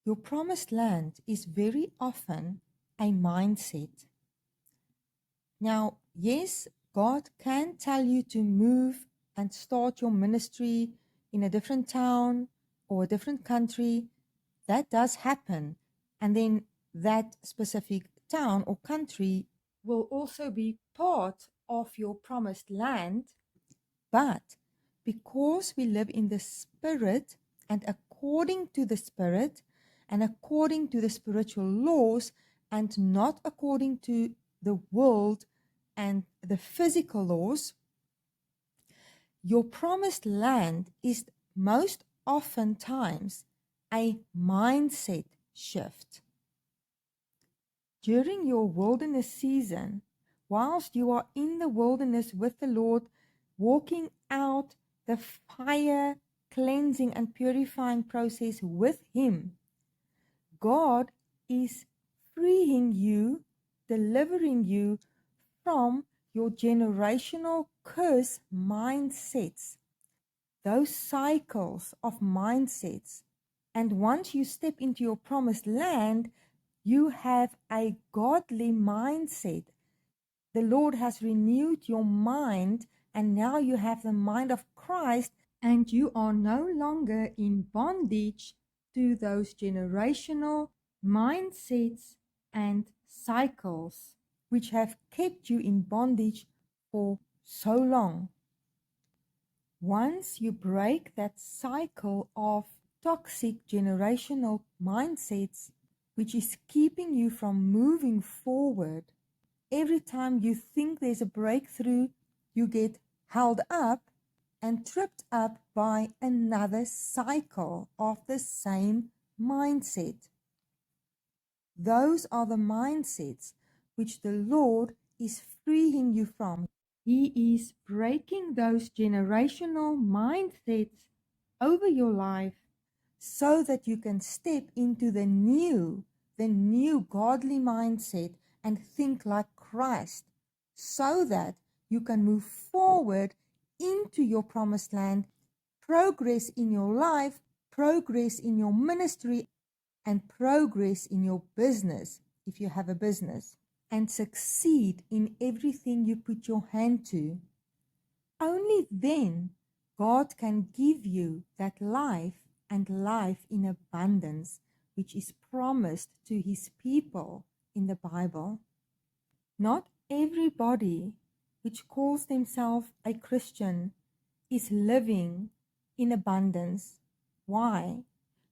Your promised land is very often a mindset. Now, yes, God can tell you to move and start your ministry in a different town or a different country. That does happen. And then that specific town or country will also be part of your promised land. But because we live in the Spirit and according to the Spirit and according to the spiritual laws and not according to the world and the physical laws, your promised land is most oftentimes a mindset shift. During your wilderness season, whilst you are in the wilderness with the Lord, walking out the fire, cleansing and purifying process with Him, God is freeing you, delivering you from your generational curse mindsets, those cycles of mindsets. And once you step into your promised land, you have a godly mindset. The Lord has renewed your mind, and now you have the mind of Christ, and you are no longer in bondage to those generational mindsets and cycles which have kept you in bondage for so long. Once you break that cycle of toxic generational mindsets, which is keeping you from moving forward, every time you think there's a breakthrough, you get held up and tripped up by another cycle of the same mindset. Those are the mindsets which the Lord is freeing you from. He is breaking those generational mindsets over your life so that you can step into the new godly mindset and think like Christ, so that you can move forward into your promised land, progress in your life, progress in your ministry, and progress in your business, if you have a business, and succeed in everything you put your hand to. Only then God can give you that life and life in abundance, which is promised to His people in the Bible. Not everybody which calls themselves a Christian is living in abundance. Why?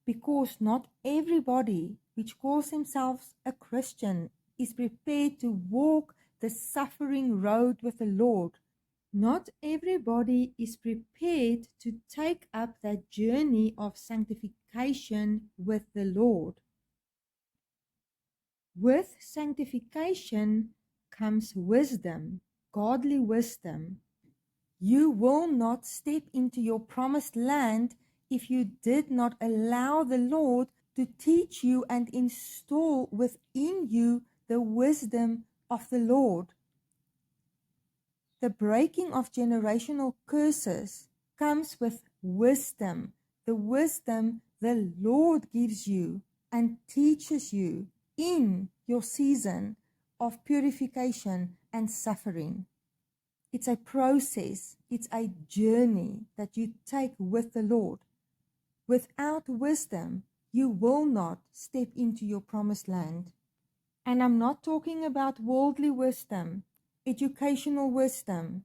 Because not everybody which calls themselves a Christian is prepared to walk the suffering road with the Lord. Not everybody is prepared to take up that journey of sanctification with the Lord. With sanctification comes wisdom, godly wisdom. You will not step into your promised land if you did not allow the Lord to teach you and install within you the wisdom of the Lord. The breaking of generational curses comes with wisdom, the wisdom the Lord gives you and teaches you in your season of purification and suffering. It's a process, it's a journey that you take with the Lord. Without wisdom, you will not step into your promised land. And I'm not talking about worldly wisdom, educational wisdom,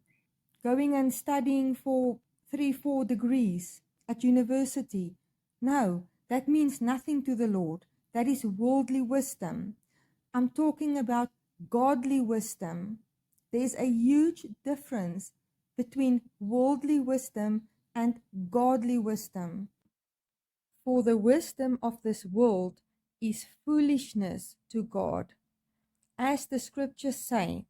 going and studying for 3-4 degrees at university. No, that means nothing to the Lord. That is worldly wisdom. I'm talking about godly wisdom. There's a huge difference between worldly wisdom and godly wisdom. For the wisdom of this world is foolishness to God. As the scriptures say,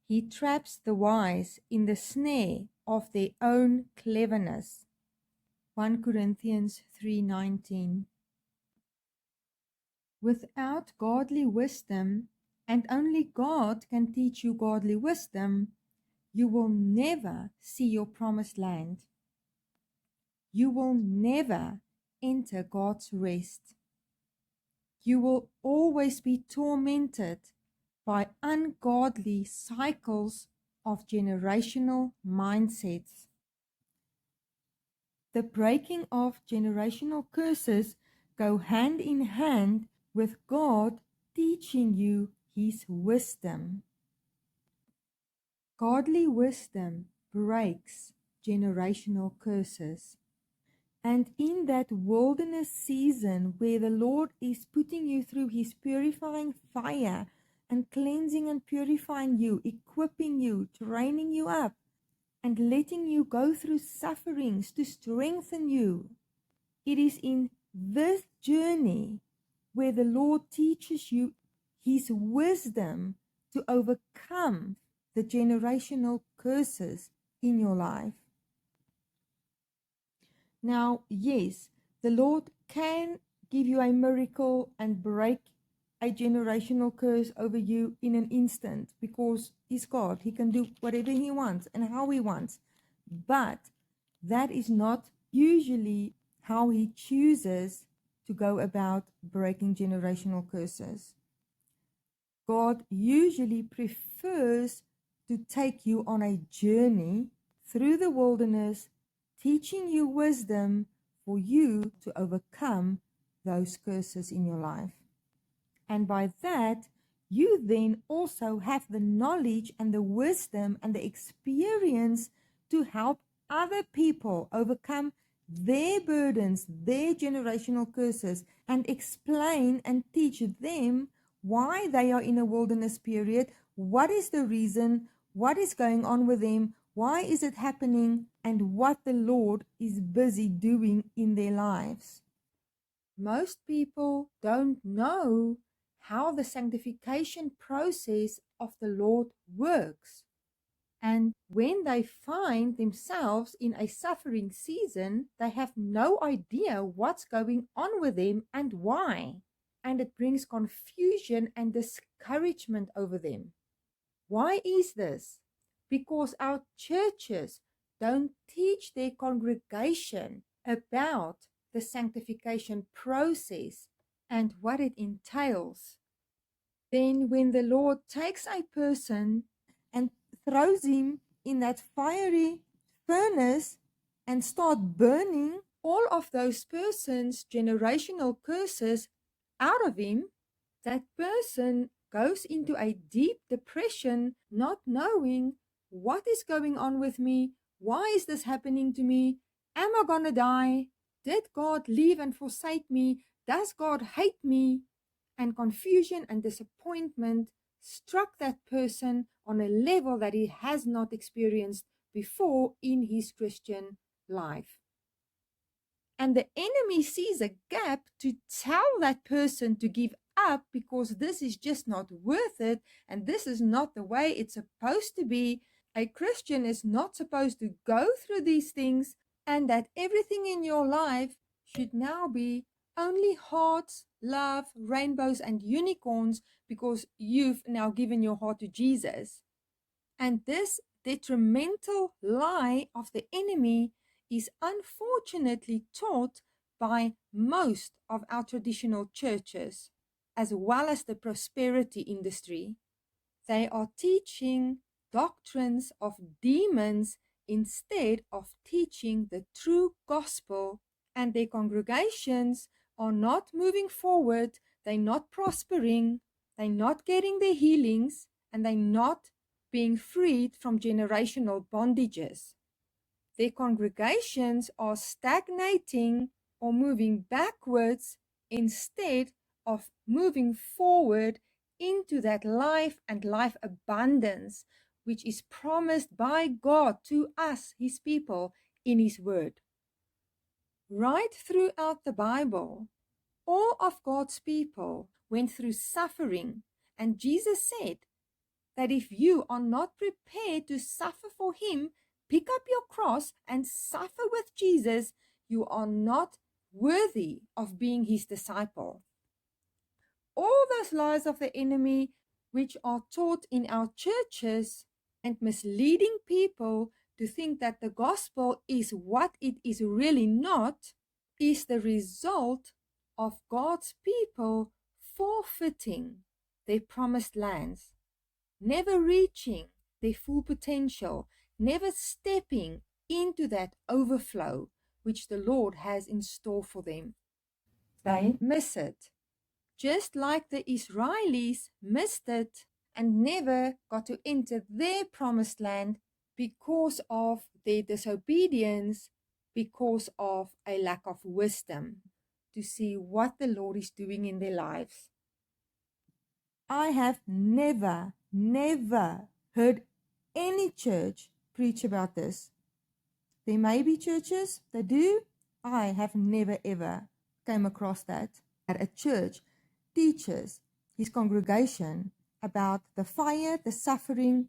He traps the wise in the snare of their own cleverness. 1 Corinthians 3:19. Without godly wisdom, and only God can teach you godly wisdom, you will never see your promised land. You will never enter God's rest. You will always be tormented by ungodly cycles of generational mindsets. The breaking of generational curses go hand in hand with God teaching you His wisdom. Godly wisdom breaks generational curses. And in that wilderness season where the Lord is putting you through His purifying fire and cleansing and purifying you, equipping you, training you up, and letting you go through sufferings to strengthen you, it is in this journey where the Lord teaches you His wisdom to overcome the generational curses in your life. Now, yes, the Lord can give you a miracle and break a generational curse over you in an instant because He's God. He can do whatever He wants and how He wants. But that is not usually how He chooses to go about breaking generational curses. God usually prefers to take you on a journey through the wilderness, teaching you wisdom for you to overcome those curses in your life. And by that, you then also have the knowledge and the wisdom and the experience to help other people overcome their burdens, their generational curses, and explain and teach them why they are in a wilderness period, what is the reason, what is going on with them, why is it happening, and what the Lord is busy doing in their lives. Most people don't know how the sanctification process of the Lord works. And when they find themselves in a suffering season, they have no idea what's going on with them and why. And it brings confusion and discouragement over them. Why is this? Because our churches don't teach their congregation about the sanctification process and what it entails. Then when the Lord takes a person and throws him in that fiery furnace and start burning all of those persons' generational curses out of him, that person goes into a deep depression, not knowing what is going on with me, why is this happening to me, am I gonna die, did God leave and forsake me, does God hate me? And confusion and disappointment struck that person on a level that he has not experienced before in his Christian life. And the enemy sees a gap to tell that person to give up because this is just not worth it and this is not the way it's supposed to be. A Christian is not supposed to go through these things, and that everything in your life should now be only hearts, love, rainbows, and unicorns because you've now given your heart to Jesus. And this detrimental lie of the enemy is unfortunately taught by most of our traditional churches, as well as the prosperity industry. They are teaching doctrines of demons instead of teaching the true gospel, and their congregations are not moving forward, they're not prospering, they're not getting their healings, and they're not being freed from generational bondages. Their congregations are stagnating or moving backwards instead of moving forward into that life and life abundance, which is promised by God to us, His people, in His Word. Right throughout the Bible, all of God's people went through suffering, and Jesus said that if you are not prepared to suffer for Him, pick up your cross and suffer with Jesus, you are not worthy of being His disciple. All those lies of the enemy which are taught in our churches and misleading people to think that the gospel is what it is really not, is the result of God's people forfeiting their promised lands, never reaching their full potential, never stepping into that overflow which the Lord has in store for them. They miss it, just like the Israelis missed it and never got to enter their promised land because of their disobedience, because of a lack of wisdom to see what the Lord is doing in their lives. I have never heard any church preach about this. There may be churches that do. I have never ever came across that a church teaches his congregation about the fire, the suffering,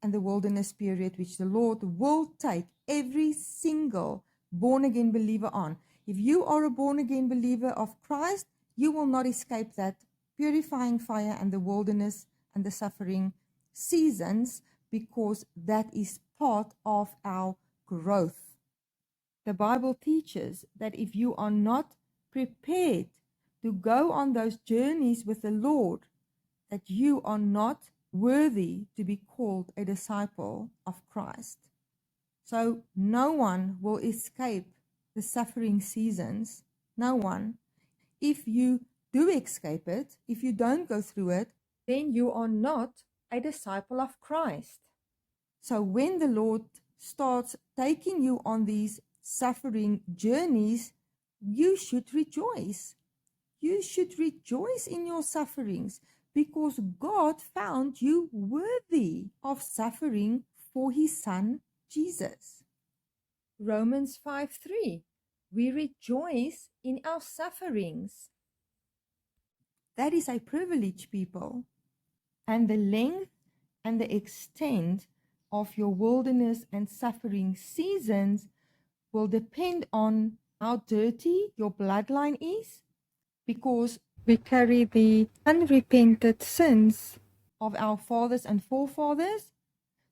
and the wilderness period which the Lord will take every single born-again believer on. If you are a born-again believer of Christ, you will not escape that purifying fire and the wilderness and the suffering seasons, because that is part of our growth. The Bible teaches that if you are not prepared to go on those journeys with the Lord, that you are not worthy to be called a disciple of Christ. So no one will escape the suffering seasons. No one. If you do escape it, if you don't go through it, then you are not a disciple of Christ. So when the Lord starts taking you on these suffering journeys, you should rejoice. You should rejoice in your sufferings, because God found you worthy of suffering for his Son, Jesus. Romans 5:3. We rejoice in our sufferings. That is a privilege, people. And the length and the extent of your wilderness and suffering seasons will depend on how dirty your bloodline is, because we carry the unrepented sins of our fathers and forefathers.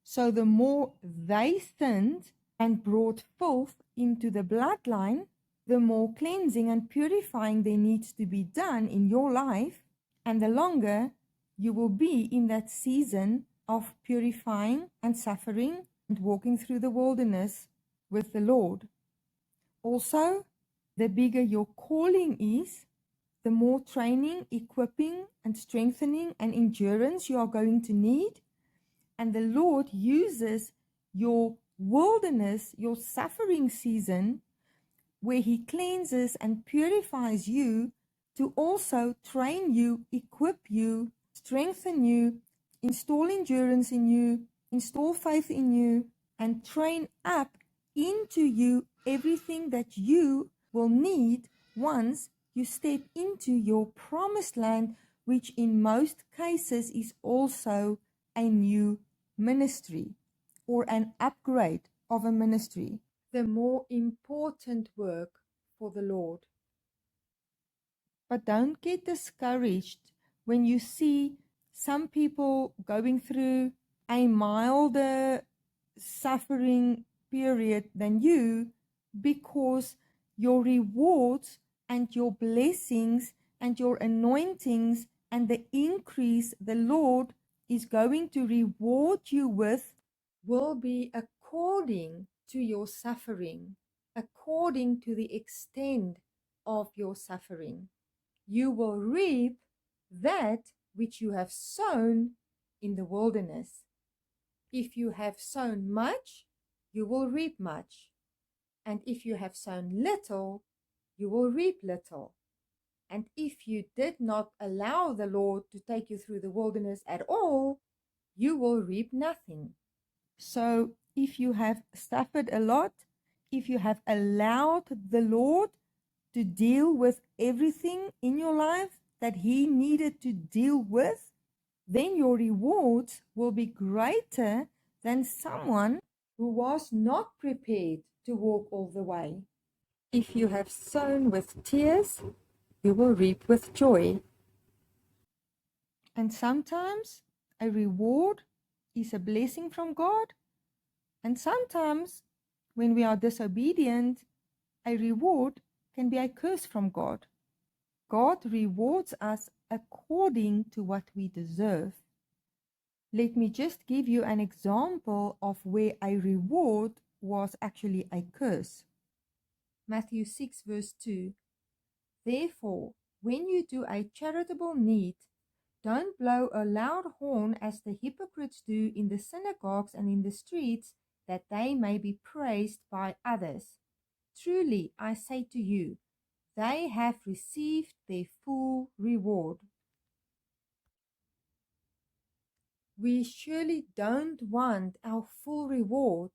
So the more they sinned and brought filth into the bloodline, the more cleansing and purifying there needs to be done in your life, and the longer you will be in that season of purifying and suffering and walking through the wilderness with the Lord. Also, the bigger your calling is, the more training, equipping, and strengthening and endurance you are going to need. And the Lord uses your wilderness, your suffering season, where he cleanses and purifies you, to also train you, equip you, strengthen you, install endurance in you, install faith in you, and train up into you everything that you will need once you step into your promised land, which in most cases is also a new ministry or an upgrade of a ministry, the more important work for the Lord. But don't get discouraged when you see some people going through a milder suffering period than you, because your rewards and your blessings and your anointings and the increase the Lord is going to reward you with will be according to your suffering, according to the extent of your suffering. You will reap that which you have sown in the wilderness. If you have sown much, you will reap much. And if you have sown little, you will reap little. And if you did not allow the Lord to take you through the wilderness at all, you will reap nothing. So if you have suffered a lot, if you have allowed the Lord to deal with everything in your life that he needed to deal with, then your rewards will be greater than someone who was not prepared to walk all the way. If you have sown with tears, you will reap with joy. And sometimes a reward is a blessing from God, and sometimes when we are disobedient, a reward can be a curse from God. God rewards us according to what we deserve. Let me just give you an example of where a reward was actually a curse. Matthew 6 verse 2. Therefore, when you do a charitable need, don't blow a loud horn as the hypocrites do in the synagogues and in the streets, that they may be praised by others. Truly, I say to you, they have received their full reward. We surely don't want our full reward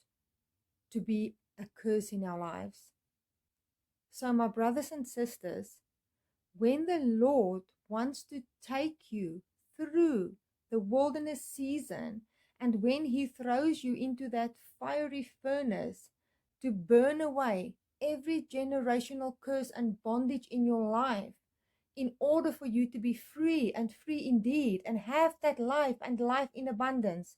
to be a curse in our lives. So, my brothers and sisters, when the Lord wants to take you through the wilderness season, and when He throws you into that fiery furnace to burn away every generational curse and bondage in your life, in order for you to be free and free indeed and have that life and life in abundance,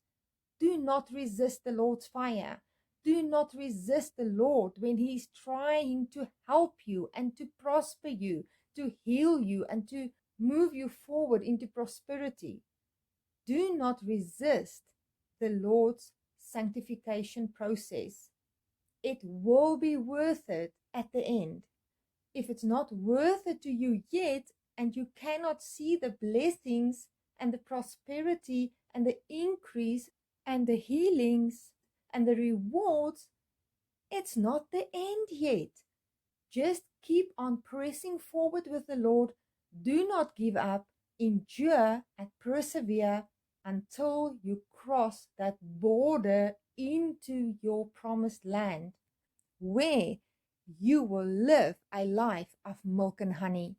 do not resist the Lord's fire. Do not resist the Lord when He is trying to help you and to prosper you, to heal you and to move you forward into prosperity. Do not resist the Lord's sanctification process. It will be worth it at the end. If it's not worth it to you yet, and you cannot see the blessings and the prosperity and the increase and the healings and the rewards, it's not the end yet. Just keep on pressing forward with the Lord. Do not give up. Endure and persevere until you cross that border into your promised land, where you will live a life of milk and honey.